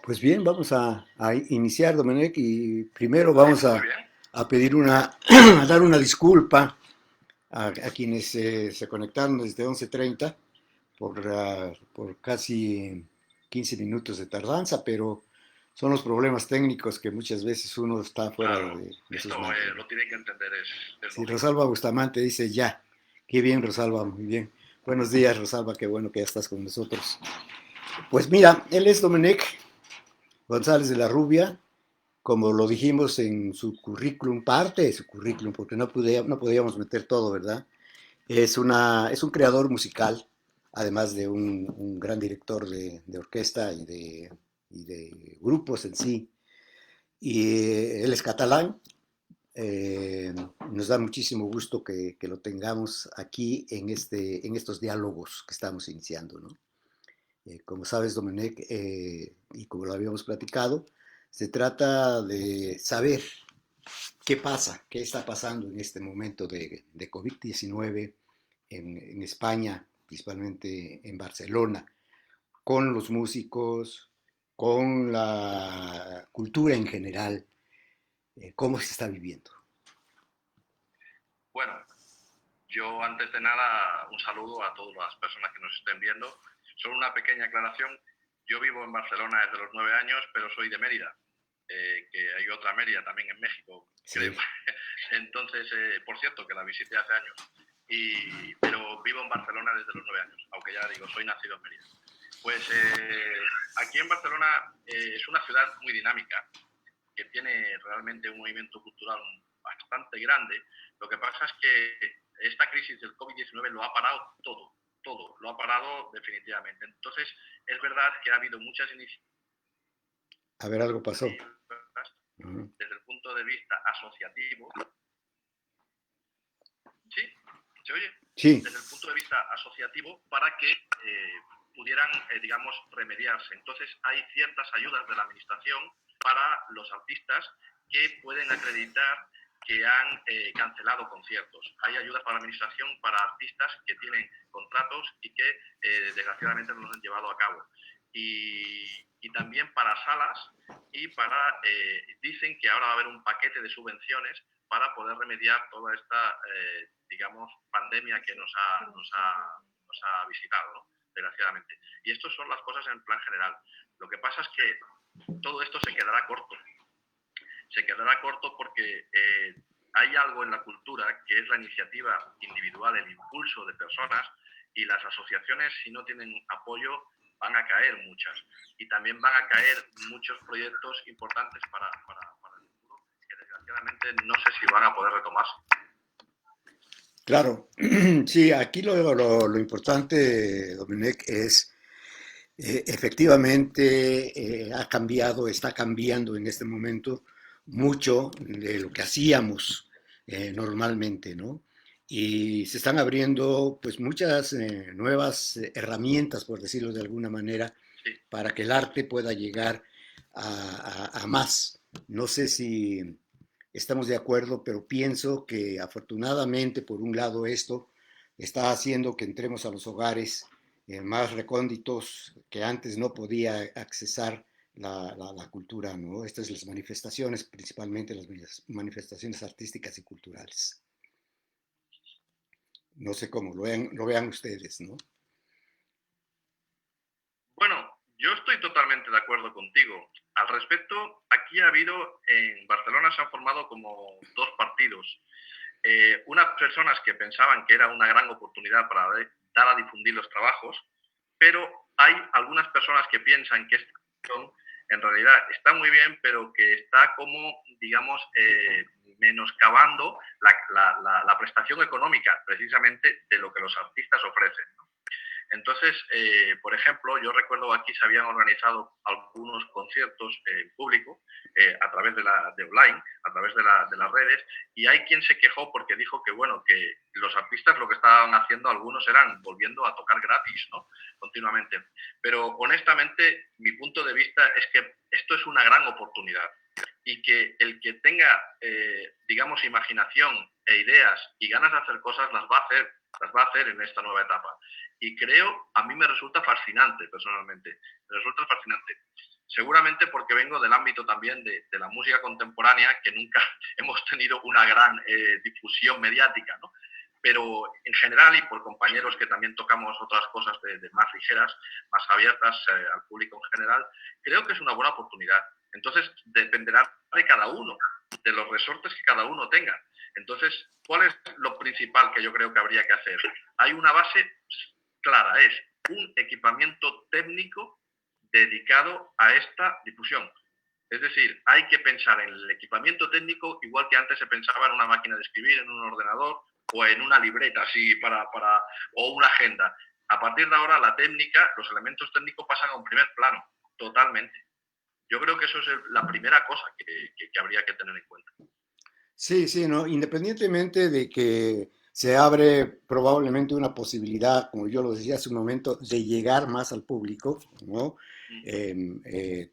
Pues bien, vamos a iniciar, Domenech, y primero Muy vamos bien, muy bien. a pedir a dar una disculpa a quienes se conectaron desde 11:30 por casi 15 minutos de tardanza, pero son los problemas técnicos que muchas veces uno está fuera Claro, de sus esto manos, ¿verdad? lo tienen que entender, es Si lógico. Rosalba Bustamante dice ya, qué bien, Rosalba, muy bien. Buenos días, Rosalba, qué bueno que ya estás con nosotros. Pues mira, él es Domenech González de la Rubia, como lo dijimos en su currículum, parte de su currículum, porque no podíamos meter todo, ¿verdad? Es un creador musical, además de un gran director de orquesta y de grupos en sí. Y él es catalán. Nos da muchísimo gusto que lo tengamos aquí en estos diálogos que estamos iniciando, ¿no? Como sabes, Domenech, y como lo habíamos platicado, se trata de saber qué pasa, qué está pasando en este momento de COVID-19 en España, principalmente en Barcelona, con los músicos, con la cultura en general, cómo se está viviendo. Bueno, yo antes de nada un saludo a todas las personas que nos estén viendo. Solo una pequeña aclaración. Yo vivo en Barcelona desde los 9 años, pero soy de Mérida, que hay otra Mérida también en México, creo. Sí. Entonces, por cierto, que la visité hace años. Pero vivo en Barcelona desde los 9 años, aunque ya digo, soy nacido en Mérida. Pues aquí en Barcelona es una ciudad muy dinámica, que tiene realmente un movimiento cultural bastante grande. Lo que pasa es que esta crisis del COVID-19 lo ha parado todo, todo, lo ha parado definitivamente. Entonces, es verdad que ha habido muchas iniciativas A ver, algo pasó. Uh-huh. desde el punto de vista asociativo. ¿Sí? ¿Se oye? Sí, Desde el punto de vista asociativo para que pudieran, digamos, remediarse. Entonces, hay ciertas ayudas de la administración para los artistas que pueden acreditar que han cancelado conciertos. Hay ayudas para la administración para artistas que tienen contratos y que desgraciadamente no los han llevado a cabo. Y también para salas y para, dicen que ahora va a haber un paquete de subvenciones para poder remediar toda esta, digamos, pandemia que nos ha visitado, ¿no? Desgraciadamente. Y estas son las cosas en plan general. Lo que pasa es que todo esto se quedará corto. Se quedará corto porque hay algo en la cultura que es la iniciativa individual, el impulso de personas, y las asociaciones, si no tienen apoyo, van a caer muchas. Y también van a caer muchos proyectos importantes para el futuro que desgraciadamente no sé si van a poder retomarse. claro. Sí, aquí lo importante, Domenech, es efectivamente ha cambiado, está cambiando en este momento mucho de lo que hacíamos normalmente, ¿no? Y se están abriendo pues muchas nuevas herramientas, por decirlo de alguna manera, Sí, para que el arte pueda llegar a más. No sé si estamos de acuerdo, pero pienso que afortunadamente, por un lado, esto está haciendo que entremos a los hogares más recónditos que antes no podía accesar la cultura, ¿no? Estas las manifestaciones, principalmente las manifestaciones artísticas y culturales. No sé cómo lo vean ustedes, ¿no? bueno, yo estoy totalmente de acuerdo contigo. Al respecto, aquí ha habido, en Barcelona se han formado como dos partidos. Unas personas que pensaban que era una gran oportunidad para dar a difundir los trabajos, pero hay algunas personas que piensan que esta acción en realidad está muy bien, pero que está como, digamos, menoscabando la prestación económica precisamente de lo que los artistas ofrecen, ¿no? Entonces, por ejemplo, yo recuerdo aquí se habían organizado algunos conciertos en público a través de online, a través de las redes, y hay quien se quejó porque dijo que, bueno, que los artistas lo que estaban haciendo algunos eran volviendo a tocar gratis, ¿no? Continuamente. Pero honestamente, mi punto de vista es que esto es una gran oportunidad y que el que tenga, digamos, imaginación e ideas y ganas de hacer cosas las va a hacer en esta nueva etapa. Y creo, a mí me resulta fascinante personalmente, me resulta fascinante. seguramente porque vengo del ámbito también de la música contemporánea, que nunca hemos tenido una gran difusión mediática, ¿no? Pero en general y por compañeros que también tocamos otras cosas de más ligeras, más abiertas al público en general, creo que es una buena oportunidad. Entonces, dependerá de cada uno, de los resortes que cada uno tenga. Entonces, ¿cuál es lo principal que yo creo que habría que hacer? Hay una base clara, es un equipamiento técnico dedicado a esta difusión. Es decir, hay que pensar en el equipamiento técnico igual que antes se pensaba en una máquina de escribir, en un ordenador o en una libreta así o una agenda. A partir de ahora la técnica, los elementos técnicos pasan a un primer plano, totalmente. Yo creo que eso es la primera cosa que habría que tener en cuenta. Sí, sí, ¿no? Independientemente de que se abre probablemente una posibilidad, como yo lo decía hace un momento, de llegar más al público, ¿no?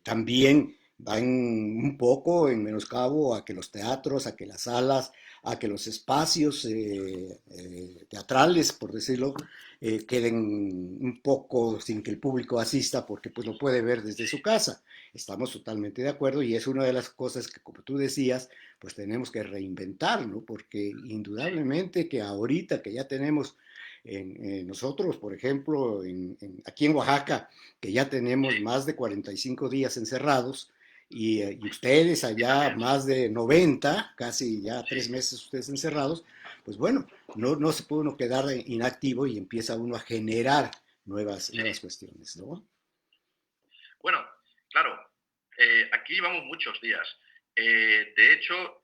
También van un poco en menoscabo a que los teatros, a que las salas, a que los espacios teatrales, por decirlo, queden un poco sin que el público asista porque pues lo puede ver desde su casa. Estamos totalmente de acuerdo y es una de las cosas que, como tú decías, pues tenemos que reinventar, ¿no? Porque indudablemente que ahorita que ya tenemos nosotros, por ejemplo, aquí en Oaxaca, que ya tenemos Sí, más de 45 días encerrados, y ustedes allá más de 90, casi ya sí, 3 meses ustedes encerrados, pues bueno, no se puede uno quedar inactivo y empieza uno a generar nuevas sí. cuestiones, ¿no? Bueno, claro, aquí llevamos muchos días. De hecho,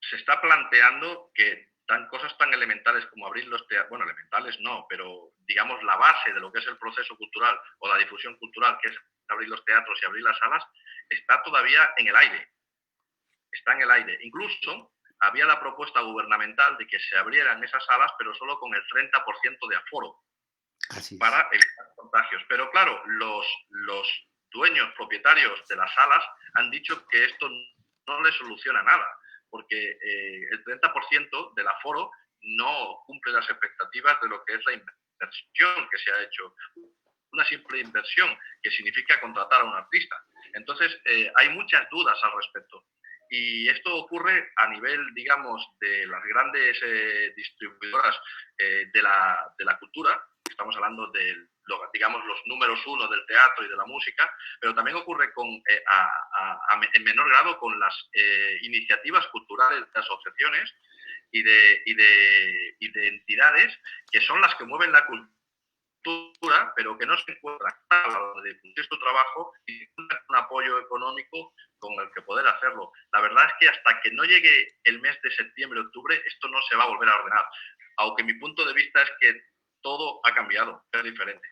se está planteando que cosas tan elementales como abrir los teatros, bueno, elementales no, pero digamos la base de lo que es el proceso cultural o la difusión cultural, que es abrir los teatros y abrir las salas, está todavía en el aire, está en el aire. Incluso había la propuesta gubernamental de que se abrieran esas salas, pero solo con el 30% de aforo Así es. para evitar contagios. Pero claro, los dueños, propietarios de las salas han dicho que esto no les soluciona nada, porque el 30% del aforo no cumple las expectativas de lo que es la inversión que se ha hecho. Una simple inversión que significa contratar a un artista. Entonces, hay muchas dudas al respecto. Y esto ocurre a nivel, digamos, de las grandes distribuidoras de la cultura. Estamos hablando de, digamos, los números uno del teatro y de la música, pero también ocurre en menor grado con las iniciativas culturales de asociaciones y de entidades que son las que mueven la cultura, pero que no se encuentran a la hora de difundir su trabajo y un apoyo económico con el que poder hacerlo. La verdad es que hasta que no llegue el mes de septiembre, octubre, esto no se va a volver a ordenar. Aunque mi punto de vista es que todo ha cambiado, es diferente.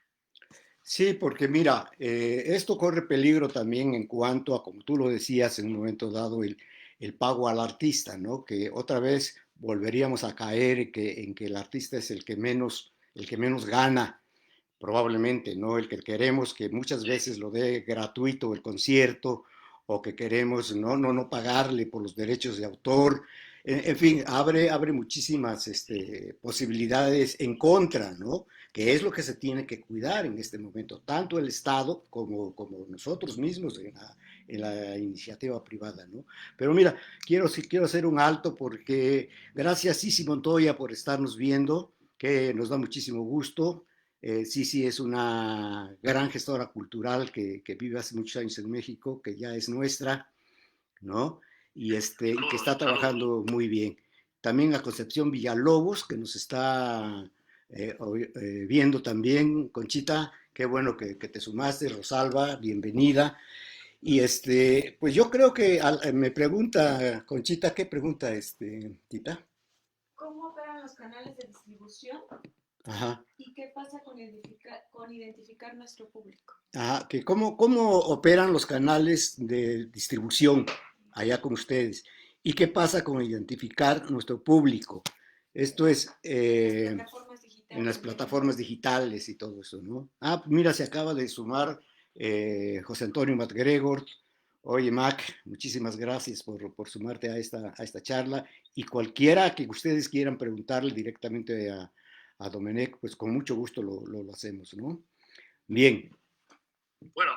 Sí, porque mira, esto corre peligro también en cuanto a, como tú lo decías en un momento dado, el pago al artista, ¿no? Que otra vez volveríamos a caer en que el artista es el que menos gana, probablemente, ¿no? El que queremos que muchas Sí, veces lo dé gratuito el concierto o que queremos no pagarle por los derechos de autor. En fin, abre muchísimas posibilidades en contra, ¿no? Que es lo que se tiene que cuidar en este momento, tanto el Estado como nosotros mismos en la iniciativa privada, ¿no? Pero mira, sí, quiero hacer un alto porque gracias, Sisi Montoya, por estarnos viendo, que nos da muchísimo gusto. Sisi es una gran gestora cultural que vive hace muchos años en México, que ya es nuestra, ¿no? Y que está saludos, saludos. trabajando muy bien. También a Concepción Villalobos, que nos está viendo también. Conchita, qué bueno que te sumaste. Rosalba, bienvenida. Y pues yo creo que me pregunta, Conchita, ¿qué pregunta Tita? ¿Cómo operan los canales de distribución Ajá. y qué pasa con identificar nuestro público? Ajá, que cómo operan los canales de distribución allá con ustedes y qué pasa con identificar nuestro público. Esto es En las plataformas en las digitales de plataformas digitales y todo eso, ¿no? Ah, mira, se acaba de sumar José Antonio MacGregor. Oye, Mac, muchísimas gracias por sumarte a esta charla y cualquiera que ustedes quieran preguntarle directamente a Domenech, pues con mucho gusto lo hacemos, ¿no? Bien. Bueno,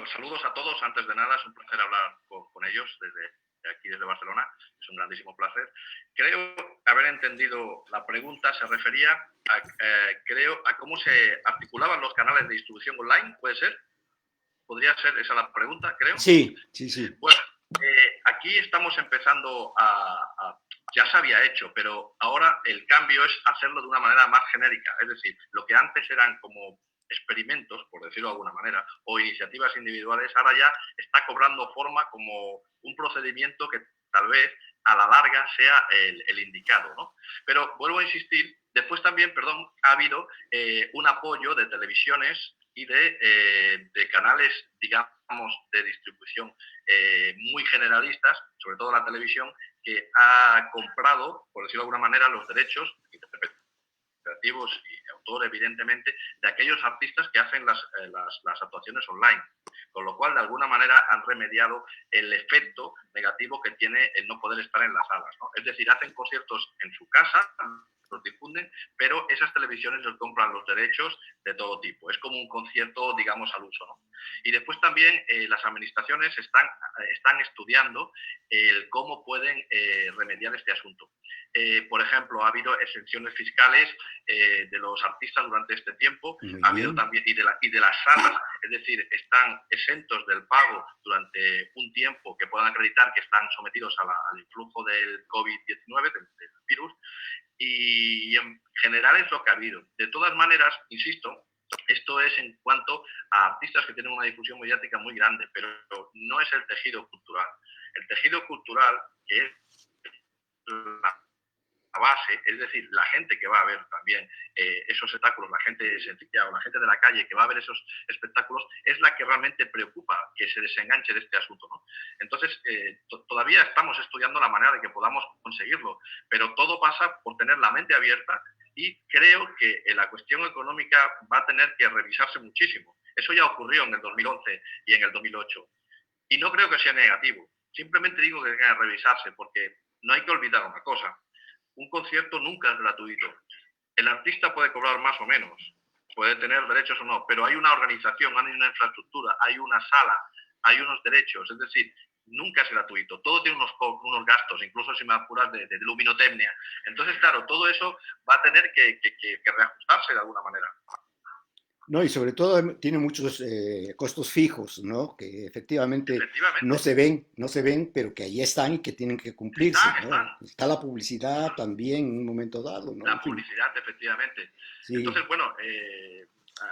Bueno, saludos a todos. Antes de nada, es un placer hablar con ellos desde Barcelona. Es un grandísimo placer. Creo haber entendido la pregunta. Se refería a cómo se articulaban los canales de distribución online. ¿Puede ser? ¿Podría ser esa la pregunta, creo? Sí, sí, sí. Bueno, aquí estamos empezando ya se había hecho, pero ahora el cambio es hacerlo de una manera más genérica. Es decir, lo que antes eran como experimentos, por decirlo de alguna manera, o iniciativas individuales, ahora ya está cobrando forma como un procedimiento que tal vez a la larga sea el indicado, ¿no? Pero vuelvo a insistir, después también, perdón, ha habido un apoyo de televisiones y de canales, digamos, de distribución muy generalistas, sobre todo la televisión, que ha comprado, por decirlo de alguna manera, los derechos interpretativos y de autor, evidentemente, de aquellos artistas que hacen las actuaciones online. Con lo cual, de alguna manera, han remediado el efecto negativo que tiene el no poder estar en las salas, ¿no? Es decir, hacen conciertos en su casa, los difunden, pero esas televisiones les compran los derechos de todo tipo. Es como un concierto, digamos, al uso, ¿no? Y después también las administraciones están estudiando cómo pueden remediar este asunto. Por ejemplo, ha habido exenciones fiscales de los artistas durante este tiempo, ha habido también, y de las salas, es decir, están exentos del pago durante un tiempo que puedan acreditar que están sometidos al influjo del COVID-19, del virus, y en general es lo que ha habido. De todas maneras, insisto, esto es en cuanto a artistas que tienen una difusión mediática muy grande, pero no es el tejido cultural. El tejido cultural, que es la base, es decir, la gente que va a ver también esos espectáculos, la gente sencilla o la gente de la calle que va a ver esos espectáculos, es la que realmente preocupa que se desenganche de este asunto, ¿no? Entonces, todavía estamos estudiando la manera de que podamos conseguirlo, pero todo pasa por tener la mente abierta y creo que la cuestión económica va a tener que revisarse muchísimo. Eso ya ocurrió en el 2011 y en el 2008. Y no creo que sea negativo. Simplemente digo que hay que revisarse porque no hay que olvidar una cosa. Un concierto nunca es gratuito. El artista puede cobrar más o menos, puede tener derechos o no, pero hay una organización, hay una infraestructura, hay una sala, hay unos derechos. Es decir, nunca es gratuito. Todo tiene unos gastos, incluso si me apuras de luminotecnia. Entonces, claro, todo eso va a tener que reajustarse de alguna manera. No, y sobre todo tiene muchos costos fijos, ¿no? Que efectivamente no se ven, pero que ahí están y que tienen que cumplirse, ¿no? Está la publicidad también en un momento dado, ¿no? La publicidad, efectivamente. Sí. Entonces, bueno,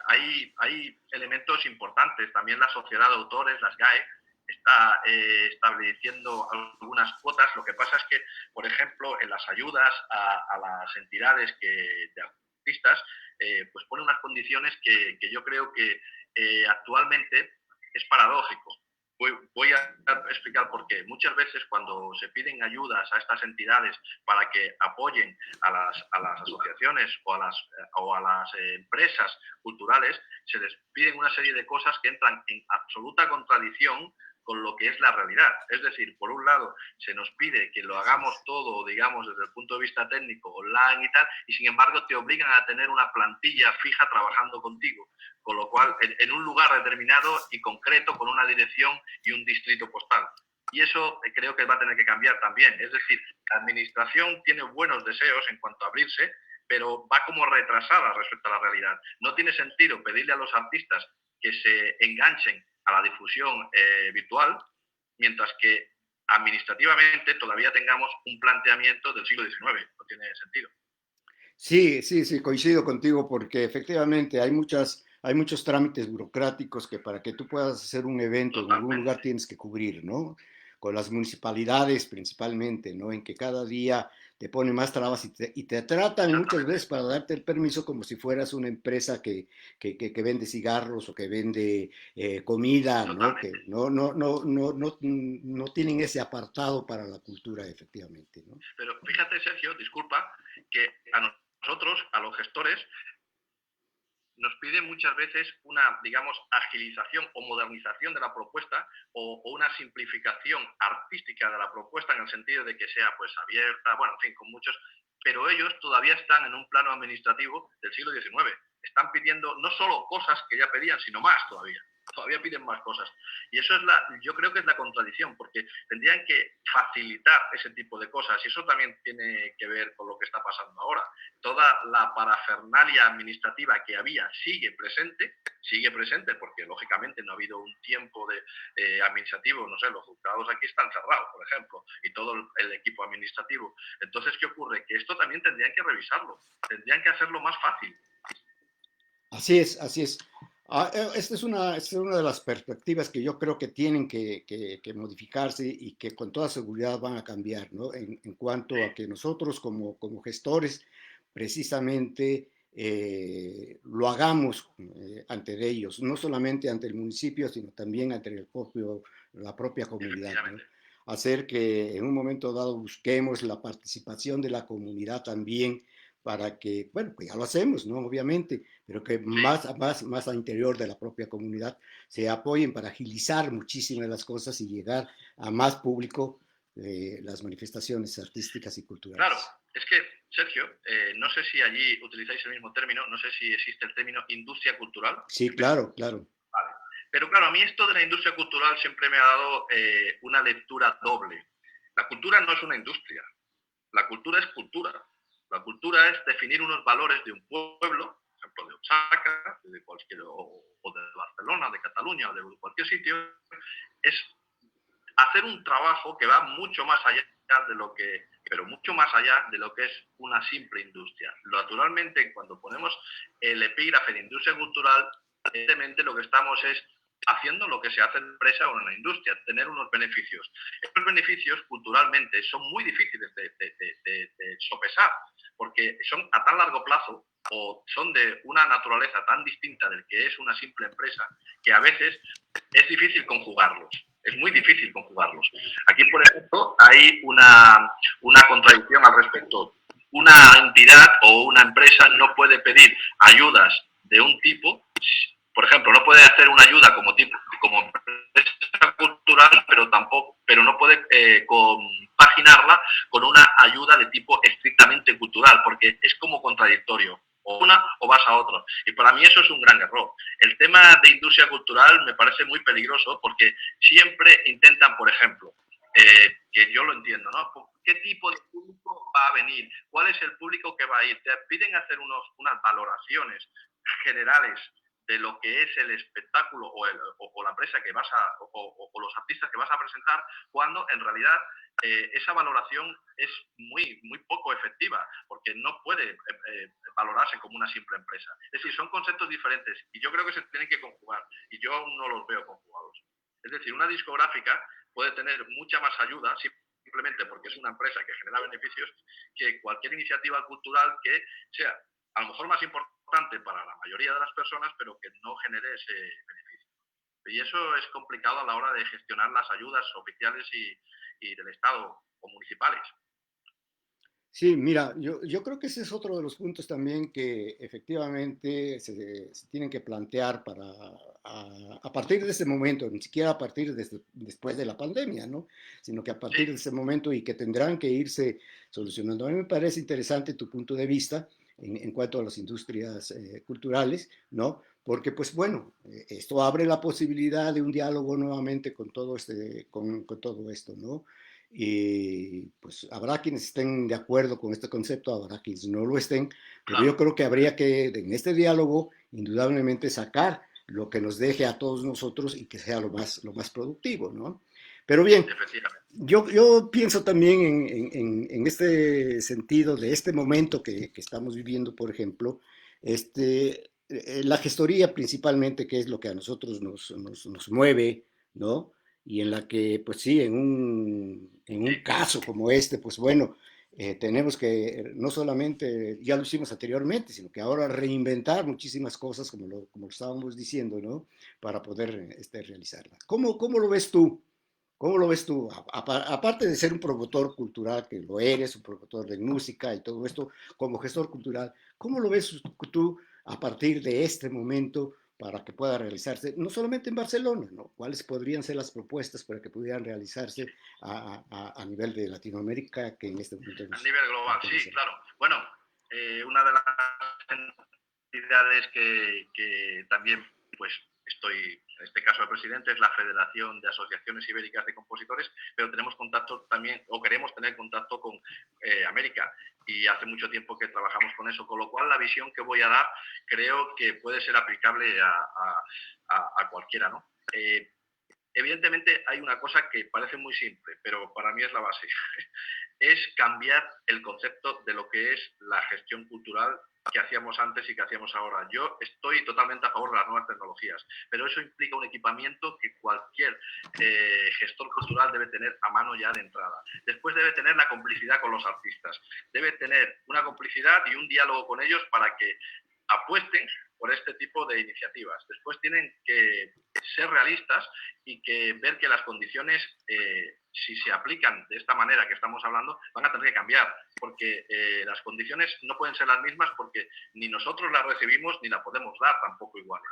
hay elementos importantes. También la sociedad de autores, las GAE, está estableciendo algunas cuotas. Lo que pasa es que, por ejemplo, en las ayudas a las entidades de artistas, pues pone unas condiciones que yo creo que actualmente es paradójico. Voy a explicar por qué. Muchas veces cuando se piden ayudas a estas entidades para que apoyen a las asociaciones o a las empresas culturales, se les piden una serie de cosas que entran en absoluta contradicción con lo que es la realidad. Es decir, por un lado, se nos pide que lo hagamos todo, digamos, desde el punto de vista técnico, online y tal, y sin embargo te obligan a tener una plantilla fija trabajando contigo, con lo cual, en un lugar determinado y concreto, con una dirección y un distrito postal. Y eso creo que va a tener que cambiar también. Es decir, la administración tiene buenos deseos en cuanto a abrirse, pero va como retrasada respecto a la realidad. No tiene sentido pedirle a los artistas que se enganchen a la difusión virtual, mientras que administrativamente todavía tengamos un planteamiento del siglo XIX. No tiene sentido. Sí, coincido contigo porque efectivamente hay muchos trámites burocráticos que para que tú puedas hacer un evento en algún lugar tienes que cubrir, ¿no? Con las municipalidades principalmente, ¿no? En que cada día te ponen más trabas y te tratan muchas veces para darte el permiso como si fueras una empresa que vende cigarros o que vende comida, ¿no? Que no tienen ese apartado para la cultura, efectivamente, ¿no? Pero fíjate, Sergio, disculpa, que a nosotros, a los gestores, nos piden muchas veces una, digamos, agilización o modernización de la propuesta o una simplificación artística de la propuesta en el sentido de que sea pues abierta, bueno, en fin, con muchos, pero ellos todavía están en un plano administrativo del siglo XIX. Están pidiendo no solo cosas que ya pedían, sino más todavía. todavía piden más cosas. Y eso es yo creo que es la contradicción, porque tendrían que facilitar ese tipo de cosas, y eso también tiene que ver con lo que está pasando ahora. Toda la parafernalia administrativa que había sigue presente, porque lógicamente no ha habido un tiempo administrativo, no sé, los juzgados aquí están cerrados, por ejemplo, y todo el equipo administrativo. Entonces, ¿qué ocurre? Que esto también tendrían que revisarlo, tendrían que hacerlo más fácil. Así es, así es. Esta es una de las perspectivas que yo creo que tienen que modificarse y que con toda seguridad van a cambiar, ¿no? En cuanto a que nosotros como gestores precisamente lo hagamos ante ellos, no solamente ante el municipio, sino también ante la propia comunidad, ¿no? Hacer que en un momento dado busquemos la participación de la comunidad también para que, bueno, pues ya lo hacemos, ¿no? Obviamente, pero que más a interior de la propia comunidad se apoyen para agilizar muchísimas de las cosas y llegar a más público las manifestaciones artísticas y culturales. Claro, es que, Sergio, no sé si allí utilizáis el mismo término, no sé si existe el término industria cultural. Sí, claro, claro. Vale. Pero claro, a mí esto de la industria cultural siempre me ha dado una lectura doble. La cultura no es una industria, la cultura es cultura. La cultura es definir unos valores de un pueblo, por ejemplo, de Osaka, de cualquier, o de Barcelona, de Cataluña, o de cualquier sitio, es hacer un trabajo que va mucho más allá de lo que, pero mucho más allá de lo que es una simple industria. Naturalmente, cuando ponemos el epígrafe de industria cultural, evidentemente lo que estamos es haciendo lo que se hace en una empresa o en una industria, tener unos beneficios. Estos beneficios culturalmente son muy difíciles de sopesar, porque son a tan largo plazo o son de una naturaleza tan distinta del que es una simple empresa, que a veces es difícil conjugarlos. Es muy difícil conjugarlos. Aquí, por ejemplo, hay una contradicción al respecto. Una entidad o una empresa no puede pedir ayudas de un tipo, por ejemplo, no puede hacer una ayuda como empresa cultural, pero no puede compaginarla con una ayuda de tipo estrictamente cultural, porque es como contradictorio. O una o vas a otro. Y para mí eso es un gran error. El tema de industria cultural me parece muy peligroso porque siempre intentan, por ejemplo, que yo lo entiendo, ¿no? ¿Qué tipo de público va a venir? ¿Cuál es el público que va a ir? Te piden hacer unas valoraciones generales de lo que es el espectáculo o la empresa que vas o los artistas que vas a presentar, cuando en realidad esa valoración es muy poco efectiva, porque no puede valorarse como una simple empresa. Es decir, son conceptos diferentes y yo creo que se tienen que conjugar, y yo aún no los veo conjugados. Es decir, una discográfica puede tener mucha más ayuda simplemente porque es una empresa que genera beneficios, que cualquier iniciativa cultural que sea a lo mejor más importante para la mayoría de las personas, pero que no genere ese beneficio. Y eso es complicado a la hora de gestionar las ayudas oficiales y del Estado o municipales. Sí, mira, yo creo que ese es otro de los puntos también que efectivamente se tienen que plantear a partir de ese momento, ni siquiera a partir de después de la pandemia, ¿no? Sino que a partir de ese momento y que tendrán que irse solucionando. A mí me parece interesante tu punto de vista en cuanto a las industrias culturales, ¿no? Porque, pues bueno, esto abre la posibilidad de un diálogo nuevamente con todo con todo esto, ¿no? Y pues habrá quienes estén de acuerdo con este concepto, habrá quienes no lo estén, pero yo creo que habría que en este diálogo indudablemente sacar lo que nos deje a todos nosotros y que sea lo más productivo, ¿no? Pero bien, yo pienso también en este sentido de este momento que estamos viviendo, por ejemplo, la gestoría principalmente, que es lo que a nosotros nos mueve, ¿no? Y en la que, pues sí, en un caso como este, pues bueno, tenemos que no solamente, ya lo hicimos anteriormente, sino que ahora reinventar muchísimas cosas, como lo estábamos diciendo, ¿no? Para poder realizarlas. ¿Cómo lo ves tú? ¿Cómo lo ves tú? Aparte de ser un promotor cultural, que lo eres, un promotor de música y todo esto, como gestor cultural, ¿cómo lo ves tú a partir de este momento para que pueda realizarse, no solamente en Barcelona, ¿no? ¿Cuáles podrían ser las propuestas para que pudieran realizarse a nivel de Latinoamérica, que en este momento a nivel global, sí, claro. Bueno, una de las entidades que también pues estoy en este caso el presidente, es la Federación de Asociaciones Ibéricas de Compositores, pero tenemos contacto también, o queremos tener contacto con América, y hace mucho tiempo que trabajamos con eso, con lo cual la visión que voy a dar creo que puede ser aplicable a cualquiera, ¿no? Evidentemente hay una cosa que parece muy simple, pero para mí es la base. Es cambiar el concepto de lo que es la gestión cultural que hacíamos antes y que hacíamos ahora. Yo estoy totalmente a favor de las nuevas tecnologías, pero eso implica un equipamiento que cualquier gestor cultural debe tener a mano ya de entrada. Después debe tener la complicidad con los artistas, debe tener una complicidad y un diálogo con ellos para que apuesten por este tipo de iniciativas. Después tienen que ser realistas y que ver que las condiciones, si se aplican de esta manera que estamos hablando, van a tener que cambiar, porque las condiciones no pueden ser las mismas porque ni nosotros las recibimos ni las podemos dar tampoco iguales.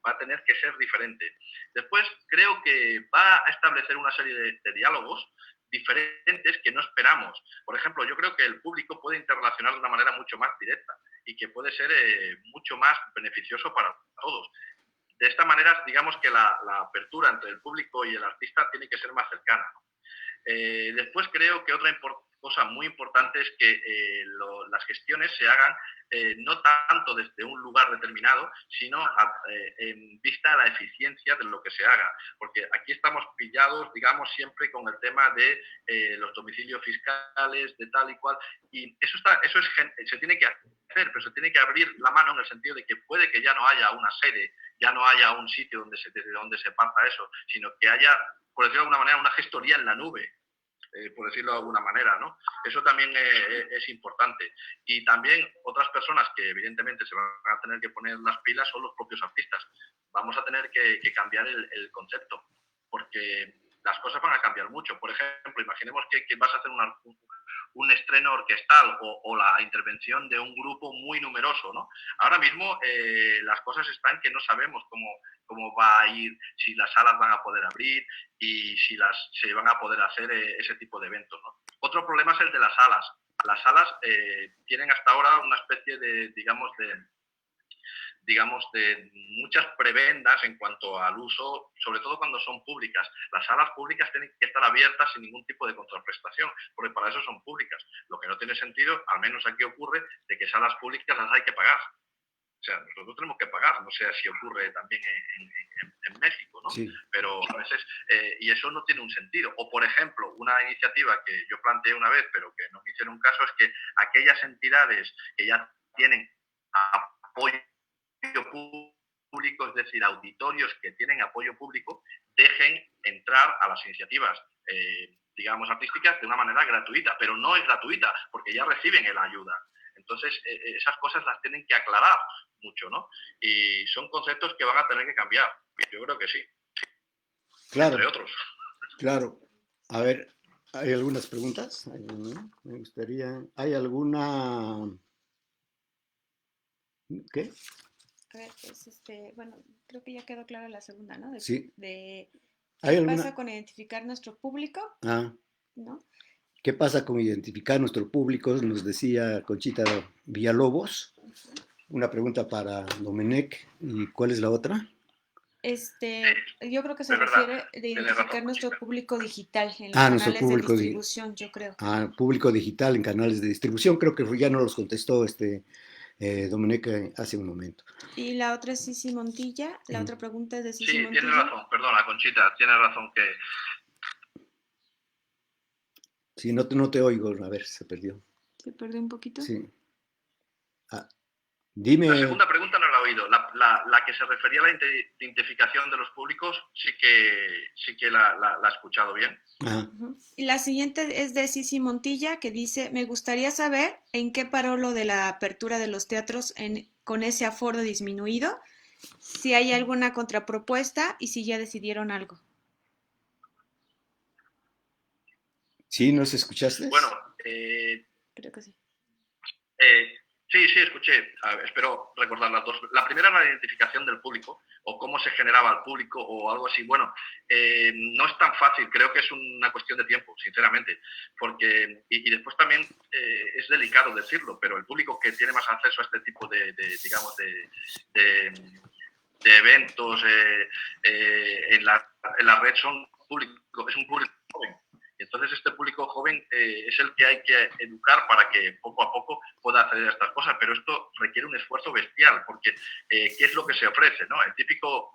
Va a tener que ser diferente. Después creo que va a establecer una serie de diálogos diferentes que no esperamos. Por ejemplo, yo creo que el público puede interrelacionar de una manera mucho más directa y que puede ser mucho más beneficioso para todos. De esta manera, digamos que la apertura entre el público y el artista tiene que ser más cercana. Después creo que otra cosa muy importante es que las gestiones se hagan no tanto desde un lugar determinado, sino en vista a la eficiencia de lo que se haga, porque aquí estamos pillados, digamos, siempre con el tema de los domicilios fiscales, de tal y cual, y se tiene que hacer, pero se tiene que abrir la mano en el sentido de que puede que ya no haya una sede, ya no haya un sitio desde donde se parta eso, sino que haya, por decirlo de alguna manera, una gestoría en la nube, por decirlo de alguna manera, ¿no? Eso también es importante. Y también otras personas que evidentemente se van a tener que poner las pilas son los propios artistas. Vamos a tener que cambiar el concepto, porque las cosas van a cambiar mucho. Por ejemplo, imaginemos que vas a hacer un estreno orquestal o la intervención de un grupo muy numeroso, ¿no? Ahora mismo las cosas están que no sabemos cómo va a ir, si las salas van a poder abrir y si se van a poder hacer ese tipo de eventos, ¿no? Otro problema es el de las salas. Las salas tienen hasta ahora una especie de muchas prebendas en cuanto al uso, sobre todo cuando son públicas. Las salas públicas tienen que estar abiertas sin ningún tipo de contraprestación, porque para eso son públicas. Lo que no tiene sentido, al menos aquí ocurre, de que salas públicas las hay que pagar. O sea, nosotros tenemos que pagar, no sé si ocurre también en México, ¿no? Sí. Pero a veces, y eso no tiene un sentido. O, por ejemplo, una iniciativa que yo planteé una vez, pero que no me hicieron caso, es que aquellas entidades que ya tienen apoyo público, es decir, auditorios que tienen apoyo público, dejen entrar a las iniciativas, digamos, artísticas de una manera gratuita, pero no es gratuita, porque ya reciben la ayuda. Entonces, esas cosas las tienen que aclarar mucho, ¿no? Y son conceptos que van a tener que cambiar. Yo creo que sí. Claro. Entre otros. Claro. A ver, ¿hay algunas preguntas? Me gustaría... ¿Hay alguna... ¿Qué? A ver, pues bueno, creo que ya quedó clara la segunda, ¿no? Sí. ¿Qué ¿Hay pasa alguna? con identificar nuestro público? ¿No? ¿Qué pasa con identificar nuestro público? Nos decía Conchita Villalobos. Una pregunta para Domenech. ¿Y cuál es la otra? Yo creo que se Es verdad, refiere de tienes identificar razón, nuestro Conchita. público digital en los Nuestro canales de público distribución, yo creo. público digital en canales de distribución. Creo que ya no los contestó Domenech hace un momento. Y la otra es Sisi Montilla. La otra pregunta es de Sisi Sí, Montilla. tienes razón, perdona, Conchita, tienes razón que... Sí, no te oigo, a ver, se perdió. ¿Se perdió un poquito? Sí. Dime. La segunda pregunta no la he oído. La que se refería a la identificación de los públicos sí que la he escuchado bien. Ajá. Y la siguiente es de Sisi Montilla, que dice, me gustaría saber en qué paró lo de la apertura de los teatros con ese aforo disminuido, si hay alguna contrapropuesta y si ya decidieron algo. ¿Sí? ¿Nos escuchaste? Bueno, creo que sí. Sí, escuché. Espero recordar las dos. La primera era la identificación del público o cómo se generaba el público o algo así. Bueno, no es tan fácil. Creo que es una cuestión de tiempo, sinceramente. Porque, y después también es delicado decirlo, pero el público que tiene más acceso a este tipo de eventos en la red son público, es un público joven. Entonces este público joven es el que hay que educar para que poco a poco pueda acceder a estas cosas, pero esto requiere un esfuerzo bestial, porque ¿qué es lo que se ofrece, ¿no? El típico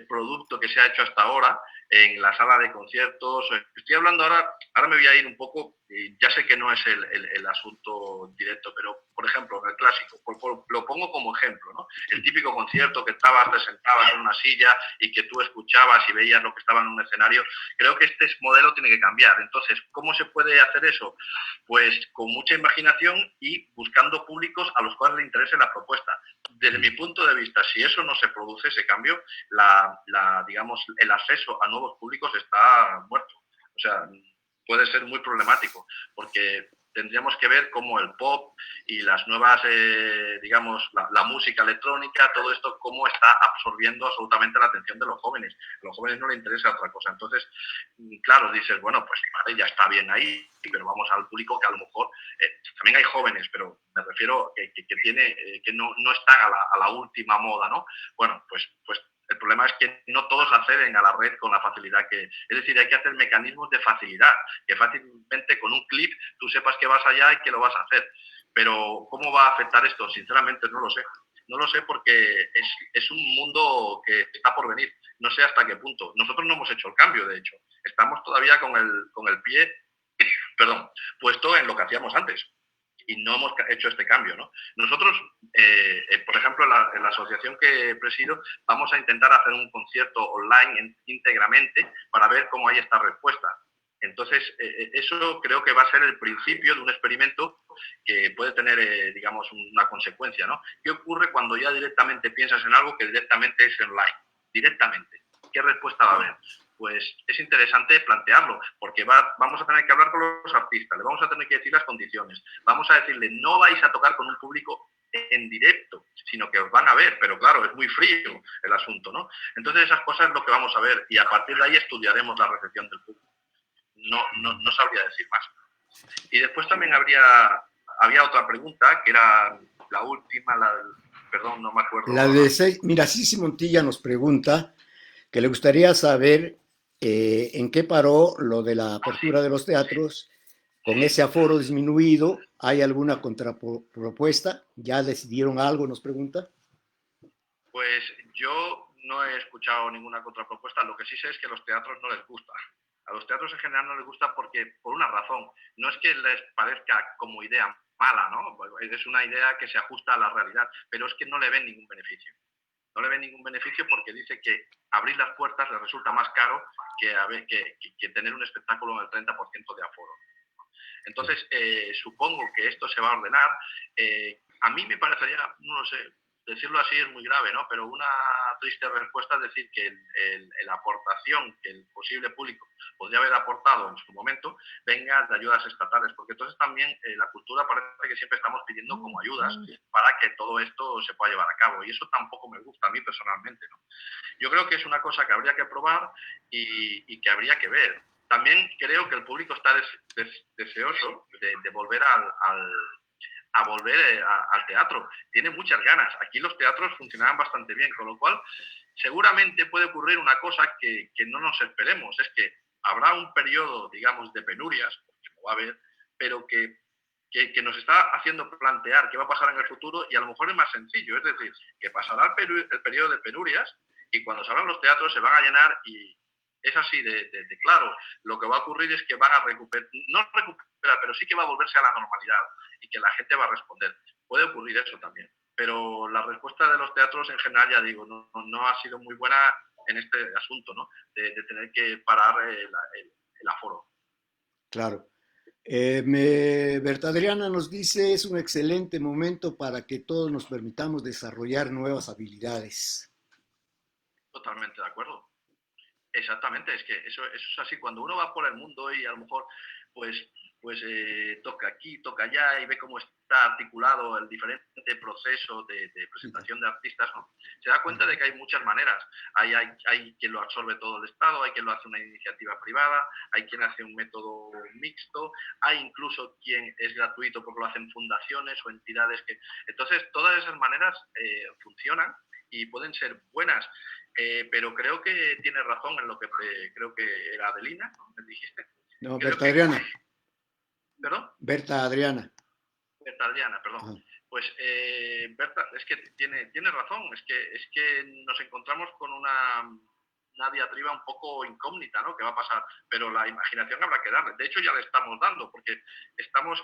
producto que se ha hecho hasta ahora en la sala de conciertos. Estoy hablando ahora me voy a ir un poco, ya sé que no es el asunto directo, pero por ejemplo, en el clásico, lo pongo como ejemplo, ¿no? El típico concierto que te sentabas en una silla y que tú escuchabas y veías lo que estaba en un escenario. Creo que este modelo tiene que cambiar. Entonces, ¿cómo se puede hacer eso? Pues con mucha imaginación y buscando públicos a los cuales le interese la propuesta. Desde mi punto de vista, si eso no se produce, ese cambio, digamos, el acceso a nuevos públicos está muerto. O sea, puede ser muy problemático, porque tendríamos que ver cómo el pop y las nuevas, digamos, la música electrónica, todo esto, cómo está absorbiendo absolutamente la atención de los jóvenes. A los jóvenes no les interesa otra cosa. Entonces, claro, dices, bueno, pues vale, ya está bien ahí, pero vamos al público que a lo mejor, también hay jóvenes, pero me refiero que no están a la última moda, ¿no? Bueno, pues el problema es que no todos acceden a la red con la facilidad es decir, hay que hacer mecanismos de facilidad, que fácilmente con un clip tú sepas que vas allá y que lo vas a hacer. Pero ¿cómo va a afectar esto? Sinceramente no lo sé. No lo sé porque es un mundo que está por venir. No sé hasta qué punto. Nosotros no hemos hecho el cambio, de hecho. Estamos todavía con el pie, perdón, puesto en lo que hacíamos antes. Y no hemos hecho este cambio, ¿no? Nosotros, por ejemplo, en la asociación que presido, vamos a intentar hacer un concierto online íntegramente para ver cómo hay esta respuesta. Entonces, eso creo que va a ser el principio de un experimento que puede tener, digamos, una consecuencia, ¿no? ¿Qué ocurre cuando ya directamente piensas en algo que directamente es online? Directamente. ¿Qué respuesta va a haber? Pues es interesante plantearlo, porque vamos a tener que hablar con los artistas, le vamos a tener que decir las condiciones, vamos a decirle, no vais a tocar con un público en directo, sino que os van a ver, pero claro, es muy frío el asunto, ¿no? Entonces esas cosas es lo que vamos a ver y a partir de ahí estudiaremos la recepción del público. No sabría decir más. Y después también había otra pregunta, que era la última, perdón, no me acuerdo. La de mira, Sisi Montilla nos pregunta que le gustaría saber en qué paró lo de la apertura de los teatros con ese aforo disminuido. ¿Hay alguna contrapropuesta? ¿Ya decidieron algo? Nos pregunta. Pues yo no he escuchado ninguna contrapropuesta. Lo que sí sé es que a los teatros no les gusta. A los teatros en general no les gusta porque, por una razón, no es que les parezca como idea mala, ¿no? Es una idea que se ajusta a la realidad, pero es que no le ven ningún beneficio. No le ven ningún beneficio porque dice que abrir las puertas les resulta más caro que tener un espectáculo en el 30% de aforo. Entonces, supongo que esto se va a ordenar. A mí me parecería, no lo sé, decirlo así es muy grave, ¿no? Pero una triste respuesta es decir que la aportación que el posible público podría haber aportado en su momento venga de ayudas estatales, porque entonces también la cultura parece que siempre estamos pidiendo como ayudas para que todo esto se pueda llevar a cabo, y eso tampoco me gusta a mí personalmente, ¿no? Yo creo que es una cosa que habría que probar y que habría que ver. También creo que el público está deseoso de volver a volver al teatro. Tiene muchas ganas. Aquí los teatros funcionaban bastante bien, con lo cual seguramente puede ocurrir una cosa que no nos esperemos. Es que habrá un periodo, digamos, de penurias, porque lo va a haber, pero que nos está haciendo plantear qué va a pasar en el futuro y a lo mejor es más sencillo. Es decir, que pasará el periodo de penurias y cuando se abran los teatros se van a llenar y es así de claro. Lo que va a ocurrir es que van a recuperar, no recuperar, pero sí que va a volverse a la normalidad y que la gente va a responder. Puede ocurrir eso también. Pero la respuesta de los teatros en general, ya digo, no ha sido muy buena en este asunto, ¿no? De tener que parar el aforo. Claro. Berta Adriana nos dice, es un excelente momento para que todos nos permitamos desarrollar nuevas habilidades. Totalmente de acuerdo. Exactamente, es que eso es así. Cuando uno va por el mundo y a lo mejor pues toca aquí, toca allá y ve cómo está articulado el diferente proceso de presentación de artistas, ¿no? Se da cuenta de que hay muchas maneras. Hay quien lo absorbe todo el Estado, hay quien lo hace una iniciativa privada, hay quien hace un método mixto, hay incluso quien es gratuito porque lo hacen fundaciones o entidades que... Entonces, todas esas maneras funcionan y pueden ser buenas, pero creo que tienes razón en lo que creo que era Adelina, ¿no? ¿Me dijiste? No, Creo Berta que, Adriana. ¿perdón? Berta Adriana. Berta Adriana, perdón. Ajá. Pues Berta, es que tiene razón, es que nos encontramos con una diatriba un poco incógnita, ¿no? ¿Qué va a pasar? Pero la imaginación habrá que darle. De hecho, ya le estamos dando, porque estamos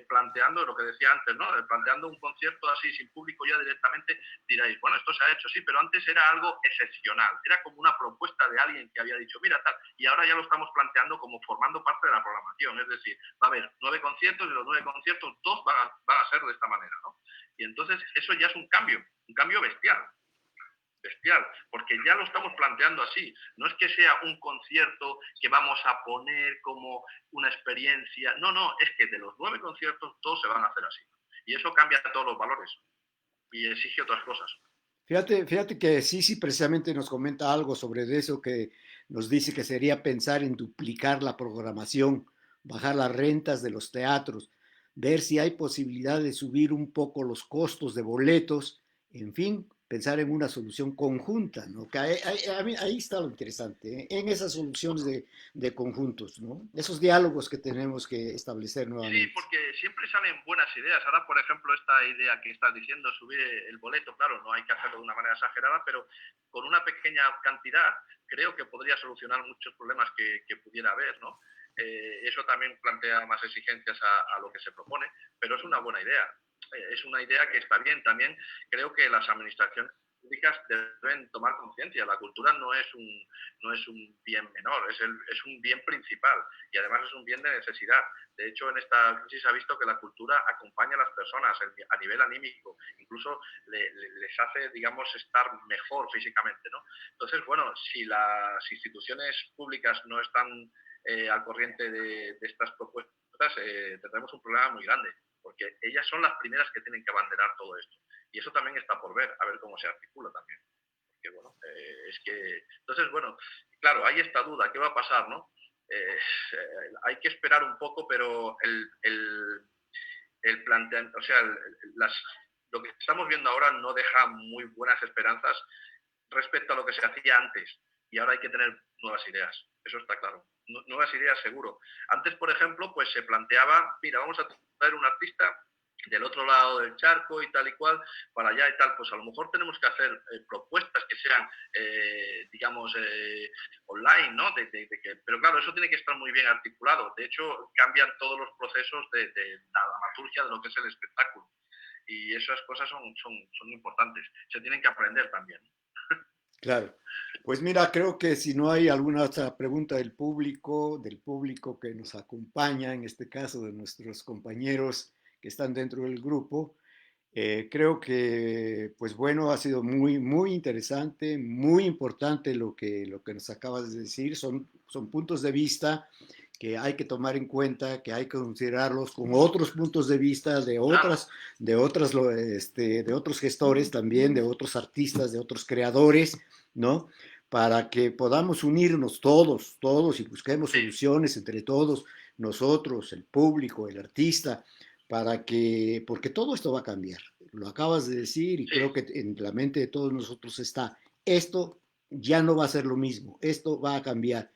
planteando lo que decía antes, ¿no? Planteando un concierto así sin público ya directamente, diréis, bueno, esto se ha hecho, sí, pero antes era algo excepcional, era como una propuesta de alguien que había dicho, mira, tal, y ahora ya lo estamos planteando como formando parte de la programación, es decir, va a haber 9 conciertos y los 9 conciertos, 2 van a ser de esta manera, ¿no? Y entonces eso ya es un cambio bestial, porque ya lo estamos planteando así. No es que sea un concierto que vamos a poner como una experiencia. No, es que de los 9 conciertos todos se van a hacer así. Y eso cambia todos los valores y exige otras cosas. Fíjate que sí, precisamente nos comenta algo sobre eso, que nos dice que sería pensar en duplicar la programación, bajar las rentas de los teatros, ver si hay posibilidad de subir un poco los costos de boletos, en fin, pensar en una solución conjunta, ¿no? Que ahí está lo interesante, ¿eh? En esas soluciones de conjuntos, ¿no? Esos diálogos que tenemos que establecer Sí, nuevamente. porque siempre salen buenas ideas. Ahora, por ejemplo, esta idea que estás diciendo, subir el boleto, claro, no hay que hacerlo de una manera exagerada, pero con una pequeña cantidad creo que podría solucionar muchos problemas que pudiera haber, ¿no? Eso también plantea más exigencias a lo que se propone, pero es una buena idea. Es una idea que está bien. También creo que las administraciones públicas deben tomar conciencia. La cultura no es un bien menor, es un bien principal y además es un bien de necesidad. De hecho, en esta crisis se ha visto que la cultura acompaña a las personas a nivel anímico, incluso les hace, digamos, estar mejor físicamente, ¿no? Entonces, bueno, si las instituciones públicas no están al corriente de estas propuestas, tendremos un problema muy grande, porque ellas son las primeras que tienen que abanderar todo esto. Y eso también está por ver, a ver cómo se articula también. Porque, bueno, es que... Entonces, bueno, claro, hay esta duda, ¿qué va a pasar, no? Hay que esperar un poco, pero el planteamiento, o sea, lo que estamos viendo ahora no deja muy buenas esperanzas respecto a lo que se hacía antes. Y ahora hay que tener nuevas ideas, eso está claro. Nuevas ideas seguro. Antes, por ejemplo, pues se planteaba, mira, vamos a traer un artista del otro lado del charco y tal y cual, para allá y tal, pues a lo mejor tenemos que hacer propuestas que sean, digamos, online, ¿no? Pero claro, eso tiene que estar muy bien articulado. De hecho, cambian todos los procesos de la dramaturgia de lo que es el espectáculo. Y esas cosas son importantes. Se tienen que aprender también. Claro. Pues mira, creo que si no hay alguna otra pregunta del público que nos acompaña, en este caso de nuestros compañeros que están dentro del grupo, creo que, pues bueno, ha sido muy interesante, muy importante lo que nos acabas de decir. Son puntos de vista que hay que tomar en cuenta, que hay que considerarlos con otros puntos de vista de otros gestores también, de otros artistas, de otros creadores, ¿no? Para que podamos unirnos todos y busquemos soluciones entre todos, nosotros, el público, el artista, porque todo esto va a cambiar. Lo acabas de decir y creo que en la mente de todos nosotros está, esto ya no va a ser lo mismo, esto va a cambiar.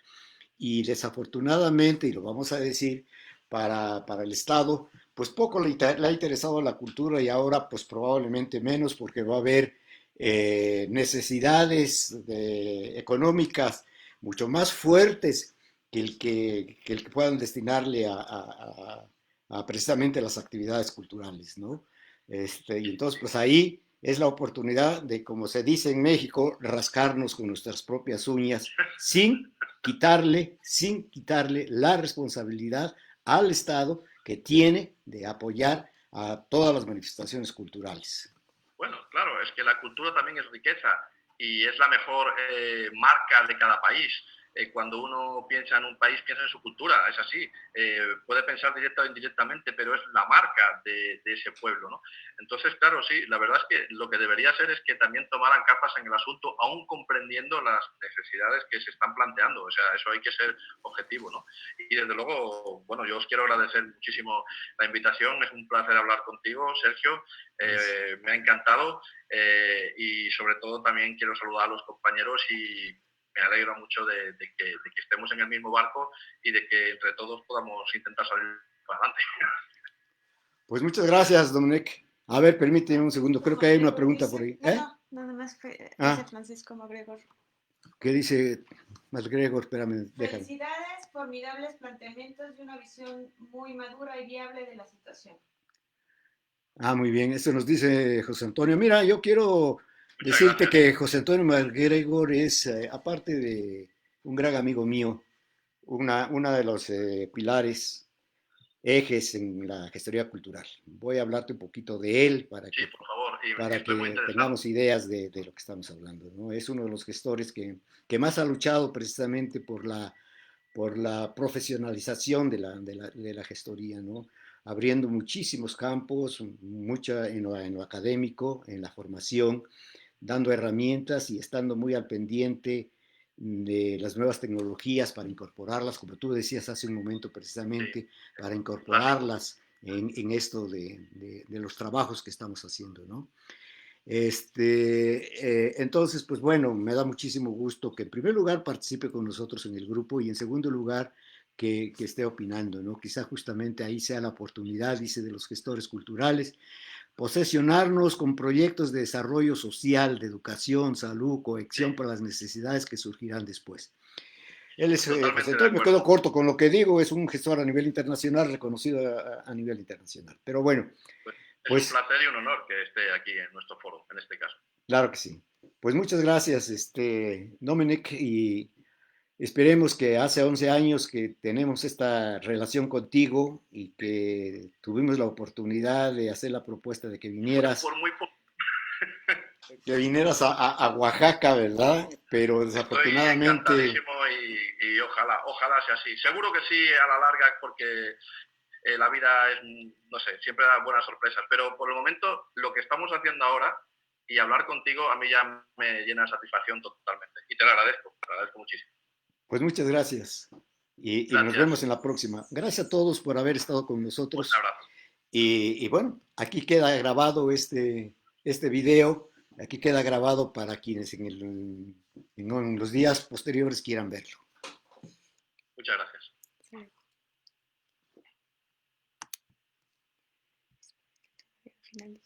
Y desafortunadamente, y lo vamos a decir, para el Estado, pues poco le ha interesado la cultura y ahora pues probablemente menos porque va a haber necesidades económicas mucho más fuertes que el que puedan destinarle a precisamente las actividades culturales, ¿no? Y entonces pues ahí es la oportunidad de, como se dice en México, rascarnos con nuestras propias uñas sin quitarle la responsabilidad al Estado que tiene de apoyar a todas las manifestaciones culturales. Bueno, claro, es que la cultura también es riqueza y es la mejor marca de cada país. cuando uno piensa en un país, piensa en su cultura, es así. Puede pensar directa o indirectamente, pero es la marca de ese pueblo, ¿no? Entonces, claro, sí, la verdad es que lo que debería ser es que también tomaran cartas en el asunto, aún comprendiendo las necesidades que se están planteando. O sea, eso hay que ser objetivo, ¿no? Y desde luego, bueno, yo os quiero agradecer muchísimo la invitación. Es un placer hablar contigo, Sergio. Me ha encantado. Y sobre todo también quiero saludar a los compañeros y me alegro mucho de que estemos en el mismo barco y de que entre todos podamos intentar salir para adelante. Pues muchas gracias, Dominic. A ver, permíteme un segundo, creo que hay una pregunta por ahí. No, nada más dice Francisco MacGregor. ¿Qué dice MacGregor? Espérame, déjame. Felicidades, formidables planteamientos y una visión muy madura y viable de la situación. Muy bien, eso nos dice José Antonio. Mira, yo quiero decirte que José Antonio MacGregor es, aparte de un gran amigo mío, una de los pilares, ejes en la gestoría cultural. Voy a hablarte un poquito de él Sí, por favor, y para estoy muy que interesado. tengamos ideas de lo que estamos hablando, ¿no? Es uno de los gestores que más ha luchado precisamente por la profesionalización de la gestoría, ¿no? Abriendo muchísimos campos, mucha en lo académico, en la formación, dando herramientas y estando muy al pendiente de las nuevas tecnologías para incorporarlas, como tú decías hace un momento precisamente, sí, para incorporarlas en esto de los trabajos que estamos haciendo, ¿no? Entonces, pues bueno, me da muchísimo gusto que en primer lugar participe con nosotros en el grupo y en segundo lugar que esté opinando, ¿no? Quizá justamente ahí sea la oportunidad, dice, de los gestores culturales, posesionarnos con proyectos de desarrollo social, de educación, salud, cohesión para las necesidades que surgirán después. Él es, pues entonces me quedo corto con lo que digo, es un gestor a nivel internacional, reconocido a nivel internacional. Pero bueno, pues es un placer y un honor que esté aquí en nuestro foro, en este caso. Claro que sí. Pues muchas gracias, Dominic, y esperemos que hace 11 años que tenemos esta relación contigo y que tuvimos la oportunidad de hacer la propuesta de que vinieras. Por muy poco. Que vinieras a Oaxaca, ¿verdad? Pero desafortunadamente... Estoy encantadísimo y ojalá sea así. Seguro que sí a la larga, porque la vida es, no sé, siempre da buenas sorpresas. Pero por el momento, lo que estamos haciendo ahora y hablar contigo a mí ya me llena de satisfacción totalmente. Y te lo agradezco muchísimo. Pues muchas gracias. Y nos vemos en la próxima. Gracias a todos por haber estado con nosotros. Un abrazo. Y bueno, aquí queda grabado este video. Aquí queda grabado para quienes en los días posteriores quieran verlo. Muchas gracias. Finaliza.